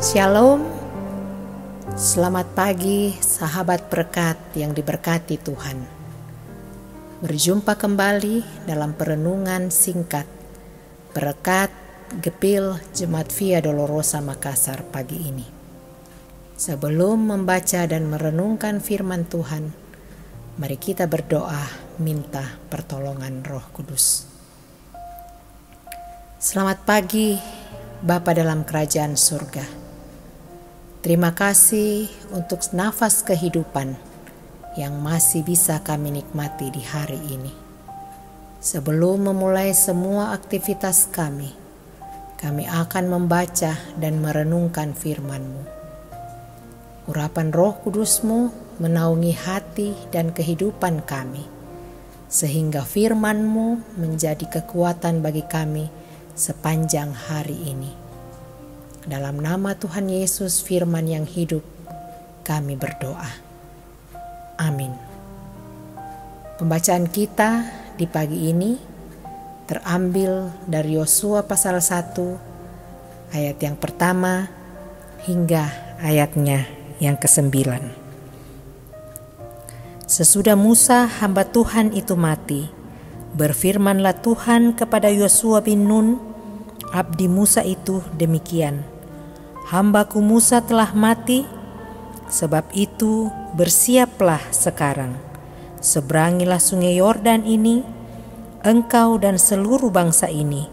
Shalom, selamat pagi sahabat berkat yang diberkati Tuhan. Berjumpa kembali dalam perenungan singkat berkat Gepil Jemaat Via Dolorosa Makassar pagi ini. Sebelum membaca dan merenungkan firman Tuhan, mari kita berdoa minta pertolongan Roh Kudus. Selamat pagi Bapa dalam kerajaan surga. Terima kasih untuk nafas kehidupan yang masih bisa kami nikmati di hari ini. Sebelum memulai semua aktivitas kami akan membaca dan merenungkan firman-Mu. Urapan Roh Kudus-Mu menaungi hati dan kehidupan kami, sehingga firman-Mu menjadi kekuatan bagi kami sepanjang hari ini. Dalam nama Tuhan Yesus firman yang hidup, kami berdoa. Amin. Pembacaan kita di pagi ini terambil dari Yosua pasal 1 ayat yang pertama hingga ayatnya yang ke-9. Sesudah Musa hamba Tuhan itu mati, berfirmanlah Tuhan kepada Yosua bin Nun, abdi Musa itu demikian, hambaku Musa telah mati, sebab itu bersiaplah sekarang, seberangilah sungai Yordan ini, engkau dan seluruh bangsa ini,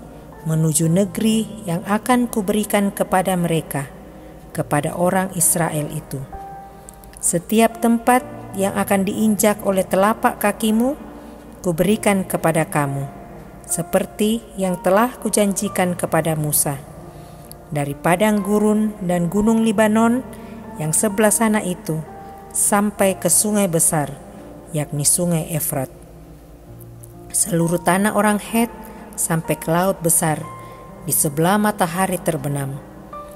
menuju negeri yang akan kuberikan kepada mereka, kepada orang Israel itu. Setiap tempat yang akan diinjak oleh telapak kakimu, kuberikan kepada kamu, seperti yang telah kujanjikan kepada Musa. Dari padang gurun dan gunung Libanon yang sebelah sana itu, sampai ke sungai besar, yakni sungai Efrat. Seluruh tanah orang Het sampai ke laut besar, di sebelah matahari terbenam.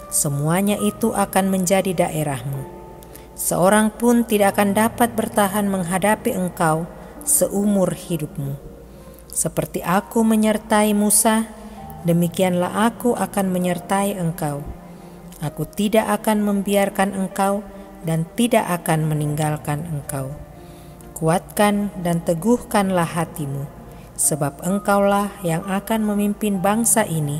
Semuanya itu akan menjadi daerahmu. Seorang pun tidak akan dapat bertahan menghadapi engkau seumur hidupmu. Seperti aku menyertai Musa, demikianlah aku akan menyertai engkau. Aku tidak akan membiarkan engkau dan tidak akan meninggalkan engkau. Kuatkan dan teguhkanlah hatimu, sebab engkaulah yang akan memimpin bangsa ini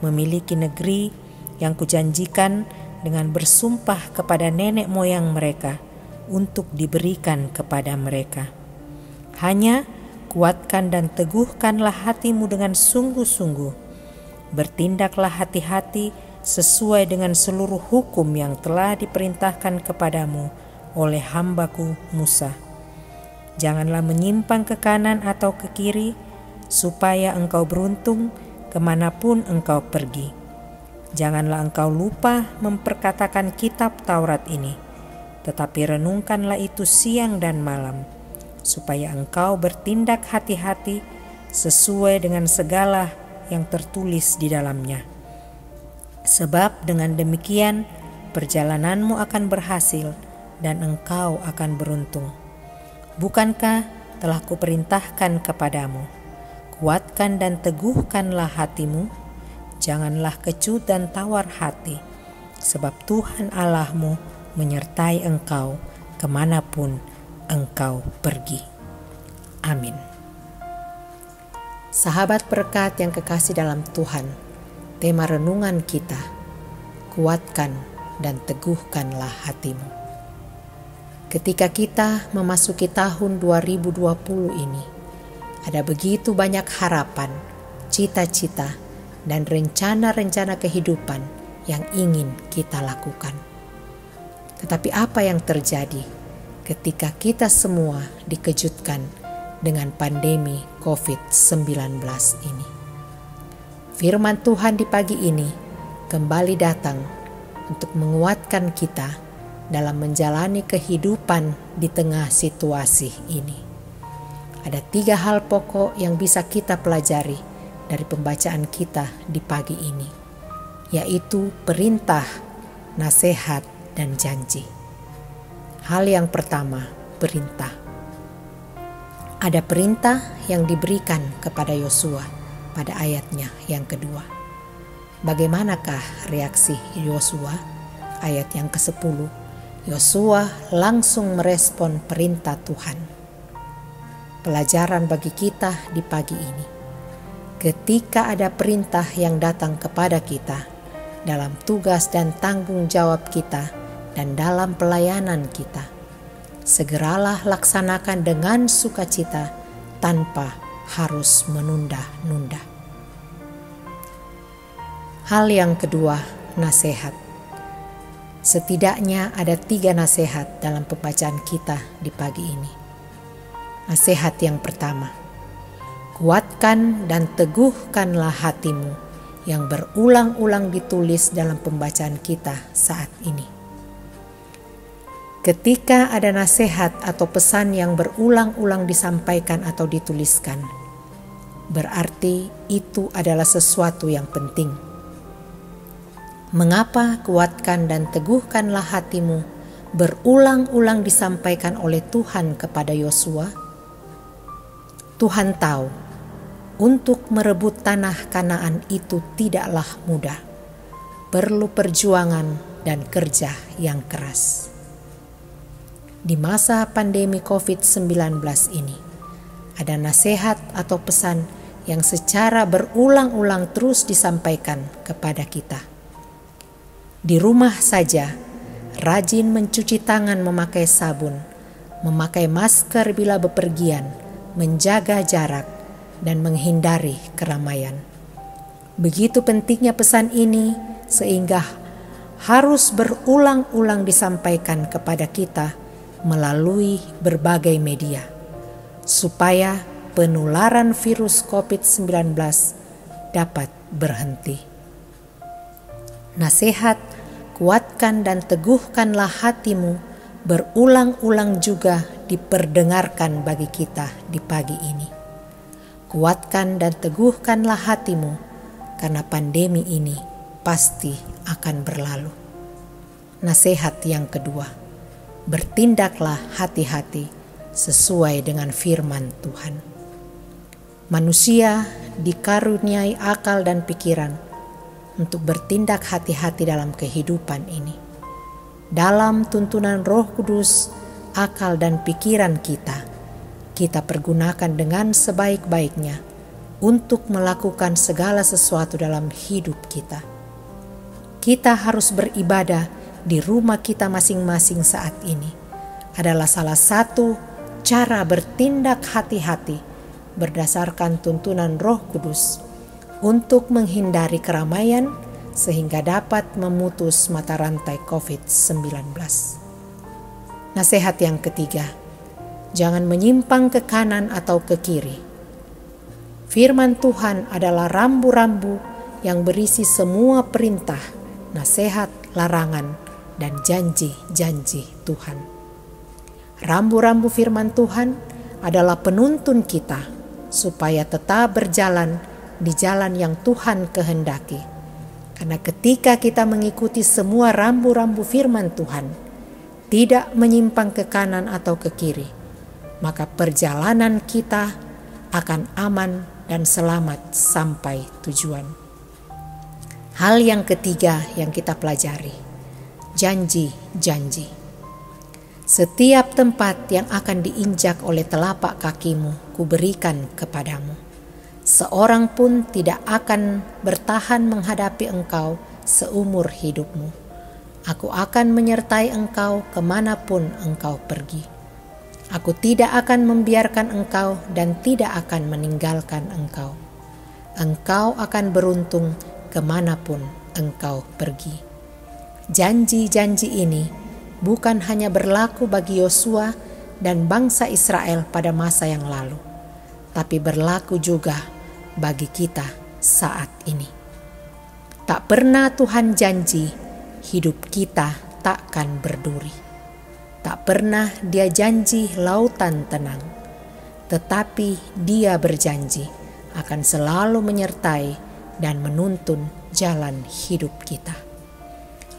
memiliki negeri yang kujanjikan dengan bersumpah kepada nenek moyang mereka untuk diberikan kepada mereka. Hanya kuatkan dan teguhkanlah hatimu dengan sungguh-sungguh. Bertindaklah hati-hati sesuai dengan seluruh hukum yang telah diperintahkan kepadamu oleh hambaku Musa. Janganlah menyimpang ke kanan atau ke kiri, supaya engkau beruntung kemanapun engkau pergi. Janganlah engkau lupa memperkatakan kitab Taurat ini, tetapi renungkanlah itu siang dan malam, supaya engkau bertindak hati-hati sesuai dengan segala yang tertulis di dalamnya. Sebab dengan demikian perjalananmu akan berhasil dan engkau akan beruntung. Bukankah telah kuperintahkan kepadamu, kuatkan dan teguhkanlah hatimu, janganlah kecut dan tawar hati, sebab Tuhan Allahmu menyertai engkau kemanapun engkau pergi. Amin. Sahabat berkat yang kekasih dalam Tuhan, tema renungan kita, kuatkan dan teguhkanlah hatimu. Ketika kita memasuki tahun 2020 ini, ada begitu banyak harapan, cita-cita, dan rencana-rencana kehidupan yang ingin kita lakukan. Tetapi apa yang terjadi ketika kita semua dikejutkan dengan pandemi COVID-19 ini? Firman Tuhan di pagi ini kembali datang untuk menguatkan kita dalam menjalani kehidupan di tengah situasi ini. Ada 3 hal pokok yang bisa kita pelajari dari pembacaan kita di pagi ini, yaitu perintah, nasihat, dan janji. Hal yang pertama, perintah. Ada perintah yang diberikan kepada Yosua pada ayatnya yang kedua. Bagaimanakah reaksi Yosua? ayat yang ke-10, Yosua langsung merespon perintah Tuhan. Pelajaran bagi kita di pagi ini. Ketika ada perintah yang datang kepada kita dalam tugas dan tanggung jawab kita dan dalam pelayanan kita, segeralah laksanakan dengan sukacita tanpa harus menunda-nunda. Hal yang kedua, nasihat. Setidaknya ada 3 nasihat dalam pembacaan kita di pagi ini. Nasihat yang pertama, kuatkan dan teguhkanlah hatimu yang berulang-ulang ditulis dalam pembacaan kita saat ini. Ketika ada nasihat atau pesan yang berulang-ulang disampaikan atau dituliskan, berarti itu adalah sesuatu yang penting. Mengapa kuatkan dan teguhkanlah hatimu berulang-ulang disampaikan oleh Tuhan kepada Yosua? Tuhan tahu untuk merebut tanah Kanaan itu tidaklah mudah. Perlu perjuangan dan kerja yang keras. Di masa pandemi COVID-19 ini, ada nasihat atau pesan yang secara berulang-ulang terus disampaikan kepada kita. Di rumah saja, rajin mencuci tangan memakai sabun, memakai masker bila bepergian, menjaga jarak, dan menghindari keramaian. Begitu pentingnya pesan ini sehingga harus berulang-ulang disampaikan kepada kita melalui berbagai media, supaya penularan virus COVID-19 dapat berhenti. Nasihat, kuatkan dan teguhkanlah hatimu berulang-ulang juga diperdengarkan bagi kita di pagi ini. Kuatkan dan teguhkanlah hatimu karena pandemi ini pasti akan berlalu. Nasihat yang kedua, bertindaklah hati-hati sesuai dengan firman Tuhan. Manusia dikaruniai akal dan pikiran untuk bertindak hati-hati dalam kehidupan ini. Dalam tuntunan Roh Kudus, akal dan pikiran kita pergunakan dengan sebaik-baiknya untuk melakukan segala sesuatu dalam hidup kita. Kita harus beribadah di rumah kita masing-masing saat ini. Adalah salah satu cara bertindak hati-hati berdasarkan tuntunan Roh Kudus untuk menghindari keramaian sehingga dapat memutus mata rantai COVID-19. Nasihat yang ketiga, jangan menyimpang ke kanan atau ke kiri. Firman Tuhan adalah rambu-rambu yang berisi semua perintah, nasihat, larangan, dan janji-janji Tuhan. Rambu-rambu firman Tuhan adalah penuntun kita supaya tetap berjalan di jalan yang Tuhan kehendaki. Karena ketika kita mengikuti semua rambu-rambu firman Tuhan, tidak menyimpang ke kanan atau ke kiri, maka perjalanan kita akan aman dan selamat sampai tujuan. Hal yang ketiga yang kita pelajari, janji-janji. Setiap tempat yang akan diinjak oleh telapak kakimu, kuberikan kepadamu. Seorang pun tidak akan bertahan menghadapi engkau seumur hidupmu. Aku akan menyertai engkau kemanapun engkau pergi. Aku tidak akan membiarkan engkau dan tidak akan meninggalkan engkau. Engkau akan beruntung kemanapun engkau pergi. Janji-janji ini bukan hanya berlaku bagi Yosua dan bangsa Israel pada masa yang lalu, tapi berlaku juga bagi kita saat ini. Tak pernah Tuhan janji hidup kita takkan berduri. Tak pernah Dia janji lautan tenang, tetapi Dia berjanji akan selalu menyertai dan menuntun jalan hidup kita.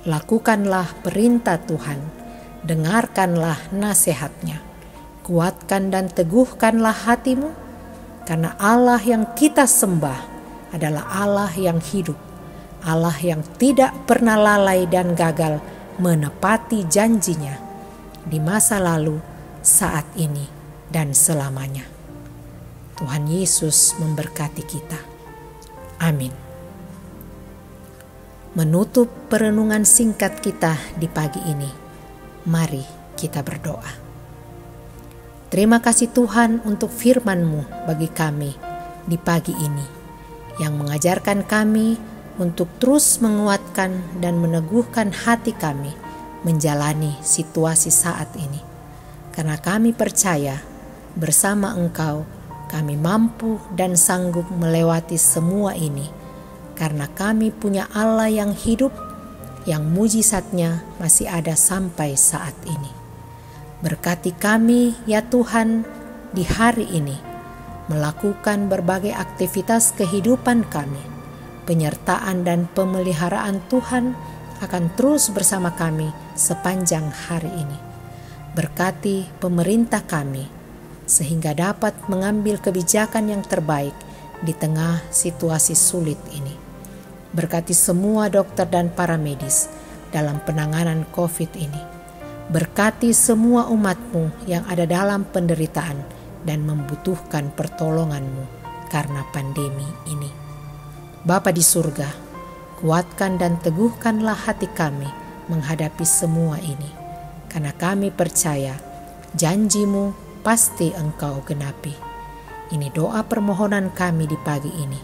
Lakukanlah perintah Tuhan, dengarkanlah nasihat-Nya, kuatkan dan teguhkanlah hatimu, karena Allah yang kita sembah adalah Allah yang hidup, Allah yang tidak pernah lalai dan gagal menepati janjinya di masa lalu, saat ini, dan selamanya. Tuhan Yesus memberkati kita. Amin. Menutup perenungan singkat kita di pagi ini, mari kita berdoa. Terima kasih Tuhan untuk firman-Mu bagi kami di pagi ini, yang mengajarkan kami untuk terus menguatkan dan meneguhkan hati kami menjalani situasi saat ini. Karena kami percaya bersama Engkau kami mampu dan sanggup melewati semua ini, karena kami punya Allah yang hidup, yang mujizatnya masih ada sampai saat ini. Berkati kami ya Tuhan di hari ini, melakukan berbagai aktivitas kehidupan kami. Penyertaan dan pemeliharaan Tuhan akan terus bersama kami sepanjang hari ini. Berkati pemerintah kami, sehingga dapat mengambil kebijakan yang terbaik di tengah situasi sulit ini. Berkati semua dokter dan para medis dalam penanganan COVID ini. Berkati semua umat-Mu yang ada dalam penderitaan dan membutuhkan pertolongan-Mu karena pandemi ini. Bapa di surga, kuatkan dan teguhkanlah hati kami menghadapi semua ini, karena kami percaya janji-Mu pasti Engkau genapi. Ini doa permohonan kami di pagi ini.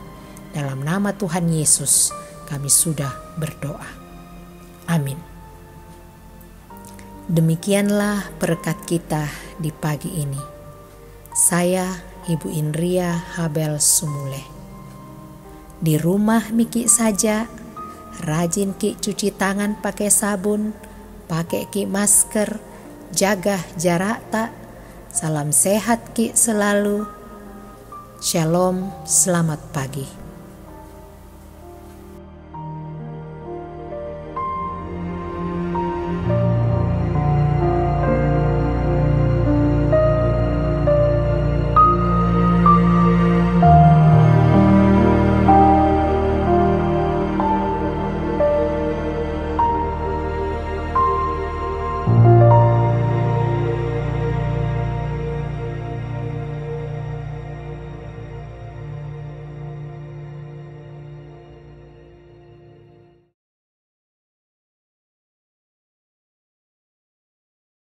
Dalam nama Tuhan Yesus kami sudah berdoa. Amin. Demikianlah berkat kita di pagi ini. Saya Ibu Indria Habel Sumule. Di rumah Miki saja, rajin Ki cuci tangan pakai sabun, pakai Ki masker, jaga jarak tak. Salam sehat Ki selalu. Shalom, selamat pagi.